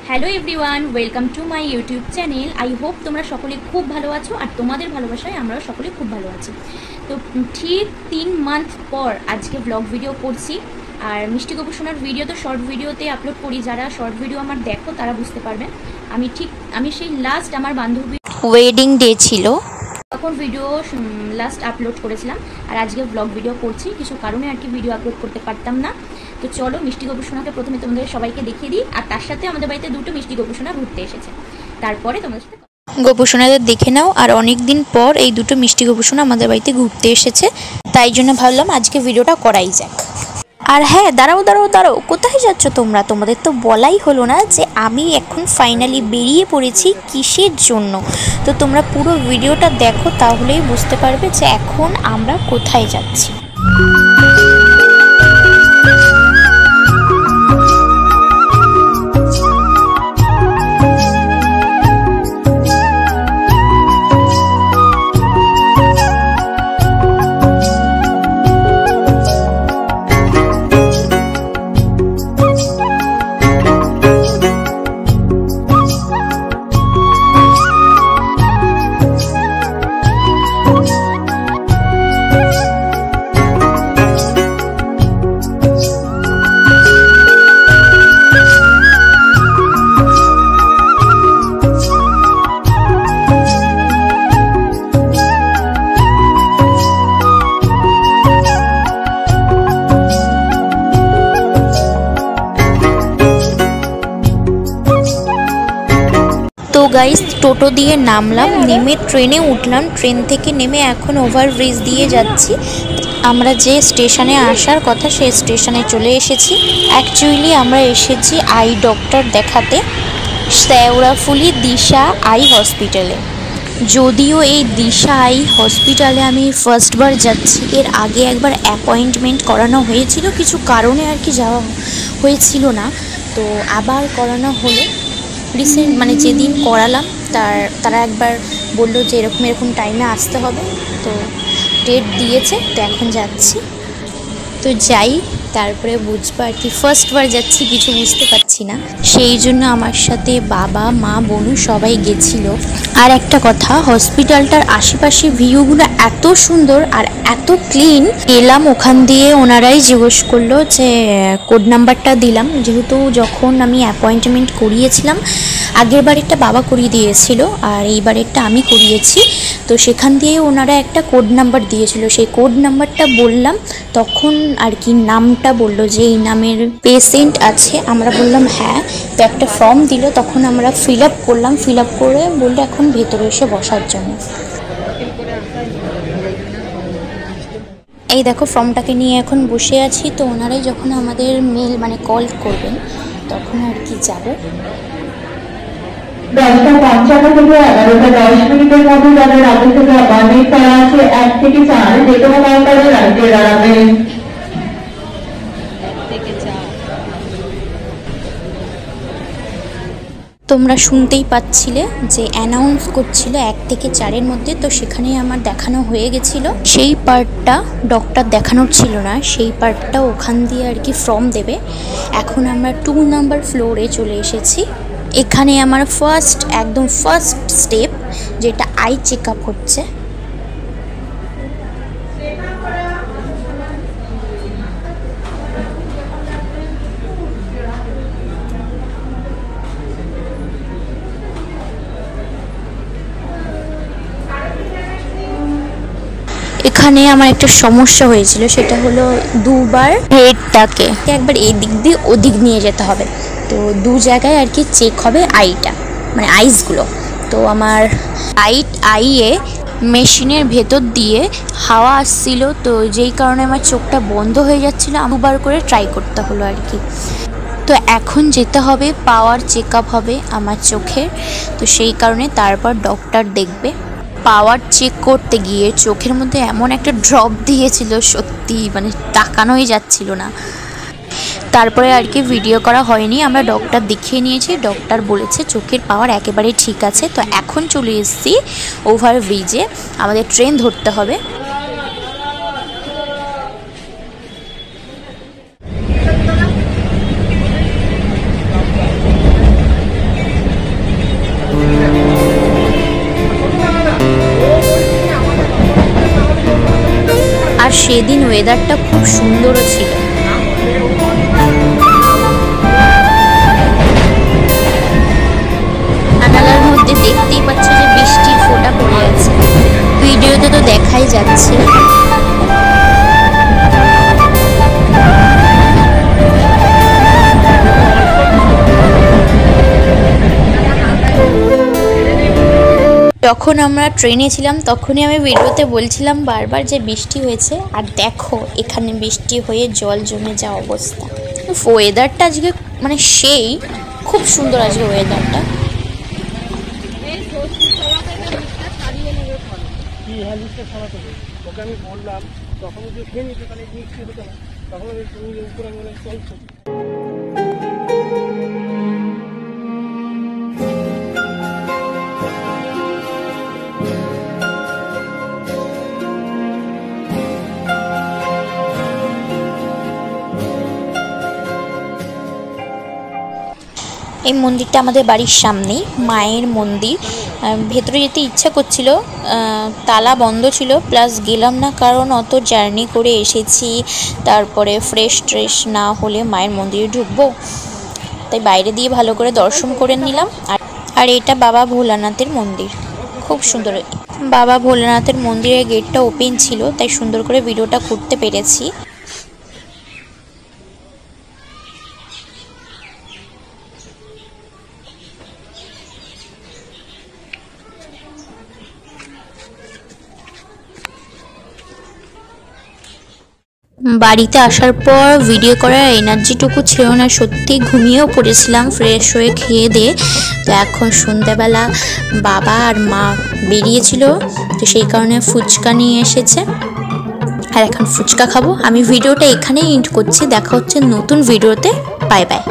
Hello everyone, welcome to my YouTube channel. I hope তোমরা সকলে খুব ভালো আছো আর তোমাদের ভালোবাসায় আমরাও সকলে খুব ভালো আছি। তো ঠিক 3 মান্থ পর আজকে ব্লগ ভিডিও করছি। আর মিষ্টি গবেষণার ভিডিও তো শর্ট ভিডিওতে আপলোড করি, যারা শর্ট ভিডিও আমার দেখো তারা বুঝতে পারবেন। আমি সেই লাস্ট আমার বান্ধবী ওয়েডিং ডে ছিল তখন ভিডিও লাস্ট আপলোড করেছিলাম, আর আজকে ব্লগ ভিডিও করছি। কিছু কারণে আর কি ভিডিও আপলোড করতে পারতাম না। তো চলো মিষ্টি গবেষণাকে প্রথমে তোমাদের সবাইকে দেখিয়ে দিই, আর তার সাথে আমাদের বাড়িতে দুটো মিষ্টি গবেষণা ঘুরতে এসেছে, তারপরে তোমাদের সাথে গোপোষণাদের দেখে নাও। আর অনেক দিন পর এই দুটো মিষ্টি গোপোষণা আমাদের বাড়িতে ঘুরতে এসেছে, তাই জন্য ভাবলাম আজকে ভিডিওটা করাই যাক। আর হ্যাঁ, দাঁড়াও, কোথায় যাচ্ছ তোমরা? তোমাদের তো বলাই হলো না যে আমি এখন ফাইনালি বেরিয়ে পড়েছি কিসের জন্য। তো তোমরা পুরো ভিডিওটা দেখো, তাহলেই বুঝতে পারবে যে এখন আমরা কোথায় যাচ্ছি। তো গাইস, টোটো দিয়ে নামলাম, নেমে ট্রেনে উঠলাম। ট্রেন থেকে নেমে এখন ওভারব্রিজ দিয়ে যাচ্ছি। আমরা যে স্টেশনে আসার কথা সেই স্টেশনে চলে এসেছি। অ্যাকচুয়ালি আমরা এসেছি আই ডক্টর দেখাতে, শেওড়াফুলি দিশা আই হসপিটালে। যদিও এই দিশা আই হসপিটালে আমি ফার্স্টবার যাচ্ছি, এর আগে একবার অ্যাপয়েন্টমেন্ট করানো হয়েছিল, কিছু কারণে আর কি যাওয়া হয়েছিল না। তো আবার করানো হলো রিসেন্ট, মানে যেদিন করালাম তারা একবার বললো যে এরকম টাইমে আসতে হবে। তো ডেট দিয়েছে, তো এখন যাচ্ছি। তো যাই, তারপরে বুঝবো আর কি। ফার্স্টবার যাচ্ছি, কিছু বুঝতে পারছি না, সেই জন্য আমার সাথে বাবা মা বোনু সবাই গেছিলো। আর একটা কথা, হসপিটালটার আশেপাশে ভিউগুলো এত সুন্দর আর এত ক্লিন। এলাম ওখান দিয়ে, ওনারাই জিজ্ঞেস করলো যে কোড নাম্বারটা দিলাম, যেহেতু যখন আমি অ্যাপয়েন্টমেন্ট করিয়েছিলাম আগের বারেরটা বাবা করিয়ে দিয়েছিল আর এইবারেরটা আমি করিয়েছি। তো সেখান দিয়ে ওনারা একটা কোড নাম্বার দিয়েছিল, সেই কোড নাম্বারটা বললাম, তখন আর কি নামটা বললো যে এই নামের পেশেন্ট আছে। আমরা বললাম হ্যাঁ। তো একটা ফর্ম দিল, তখন আমরা ফিল আপ করলাম। ফিল আপ করে বললো এখন ভেতরে এসে বসার জন্য। এই দেখো, ফর্মটাকে নিয়ে এখন বসে আছি। তো ওনারাই যখন আমাদের মেল মানে কল করবেন তখন আর কি যাবো। 10:55 থেকে 11:10 মধ্যে যাদের আগে থেকে অ্যাপয়েন্টমেন্ট করা আছে 1 থেকে 4 যে কোনো কাউন্টারে লাইনে দাঁড়াবেন। তোমরা শুনতেই পাচ্ছিলে যে অ্যানাউন্স করছিল 1 থেকে 4-এর মধ্যে। তো সেখানেই আমার দেখানো হয়ে গেছিলো। সেই পার্টটা ডক্টর দেখানোর ছিল না, সেই পার্টটা ওখান দিয়ে আর কি ফর্ম দেবে। এখন আমরা 2 নাম্বার ফ্লোরে চলে এসেছি। এখানে আমার একদম ফার্স্ট স্টেপ, যেটা আই চেক আপ হচ্ছে। এখানে আমার একটা সমস্যা হয়েছিল, সেটা হলো দুবার হেডটাকে একবার এদিক দিয়ে ওদিক নিয়ে যেতে হবে। তো 2 জায়গায় আর কি চেক হবে আইটা, মানে আইসগুলো। তো আমার আইয়ে মেশিনের ভেতর দিয়ে হাওয়া আসছিল, তো যেই কারণে আমার চোখটা বন্ধ হয়ে যাচ্ছিল। 2বার করে ট্রাই করতে হলো আর কি। তো এখন যেতে হবে, পাওয়ার চেক আপ হবে আমার চোখের। তো সেই কারণে তারপর ডক্টর দেখবে। পাওয়ার চেক করতে গিয়ে চোখের মধ্যে এমন একটা ড্রপ দিয়েছিল, সত্যি মানে তাকানোই যাচ্ছিল না। তারপরে আর কি ভিডিও করা হয়নি, আমরা ডক্টর দেখিয়ে নিয়েছি। ডক্টর বলেছে চোখের পাওয়ার একেবারে ঠিক আছে। তো এখন চলে এসেছি ওভারব্রিজে, আমাদের ট্রেন ধরতে হবে। আর সেদিন ওয়েদারটা খুব সুন্দরও ছিল। জানালার মধ্যে দেখতেই পাচ্ছ যে বৃষ্টির ফোঁটা পড়ে আছে, ভিডিওতে তো দেখাই যাচ্ছে। যখন আমরা ট্রেনে ছিলাম তখনই আমি ভিডিওতে বলছিলাম বারবার যে বৃষ্টি হয়েছে, আর দেখো এখানে বৃষ্টি হয়ে জল জমে যাওয়া অবস্থা। ওয়েদারটা আজকে মানে সেই খুব সুন্দর আজকে ওয়েদারটা। এই মন্দিরটা আমাদের বাড়ির সামনেই, মায়ের মন্দির। ভেতরে যেতে ইচ্ছা করছিল, তালা বন্ধ ছিল, প্লাস গেলাম না কারণ অত জার্নি করে এসেছি, তারপরে ফ্রেশ ট্রেশ না হলে মায়ের মন্দিরে ঢুকবো, তাই বাইরে দিয়ে ভালো করে দর্শন করে নিলাম। আর এটা বাবা ভোলানাথের মন্দির, খুব সুন্দর। বাবা ভোলানাথের মন্দিরের গেটটা ওপেন ছিল, তাই সুন্দর করে ভিডিওটা করতে পেরেছি। বাড়িতে আসার পর ভিডিও করার এনার্জিটুকু ছিল না, সত্যি ঘুমিয়েও পড়েছিলাম ফ্রেশ হয়ে খেয়ে দিয়ে। তো এখন সন্ধ্যাবেলা বাবা আর মা বেরিয়েছিল, তো সেই কারণে ফুচকা নিয়ে এসেছে, আর এখন ফুচকা খাবো। আমি ভিডিওটা এখানেই এন্ড করছি, দেখা হচ্ছে নতুন ভিডিওতে। Bye bye.